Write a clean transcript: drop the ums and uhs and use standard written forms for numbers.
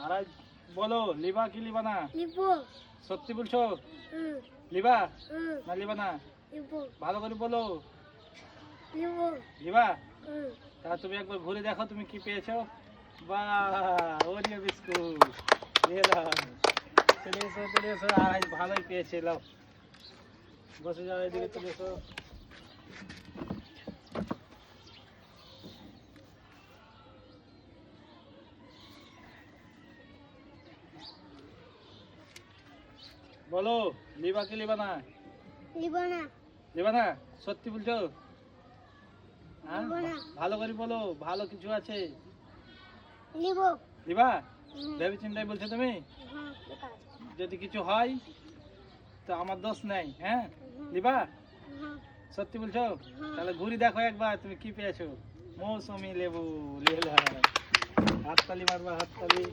আর আজ বলো, লিবা কি লিবা না? লিবো। সত্যি বলছো? হুম। লিবা হুম। না লিবা না? লিবো। ভালো করে বলো। লিবো। লিবা? হুম। তা তুমি একবার ঘুরে দেখো তুমি কি পেয়েছো। বাহ, ওরিও বিস্কুট। এলাম, চলে এসো। আর আজ ভালোই পেয়েছে। এলাম, বসে যাও, এদিকে চলে এসো। বলো, লিবা কি লিবা না? লিবো না। লিবা না? সত্যি বলছো? হ্যাঁ, লিবো না। ভালো করে বলো, ভালো কিছু আছে। লিবো। লিবা? হুম। ভেবে চিন্তাই বলছো তুমি? হ্যাঁ, ঠিক আছে। যদি কিছু হয় তো আমার দোষ নেই। হ্যাঁ হুম। লিবা? হ্যাঁ। সত্যি বলছো? হ্যাঁ। তাহলে ঘুরি দেখো একবার তুমি কি পেয়েছো। মৌসুমি লেবু। লিলা, হাততালি মারবা, হাততালি।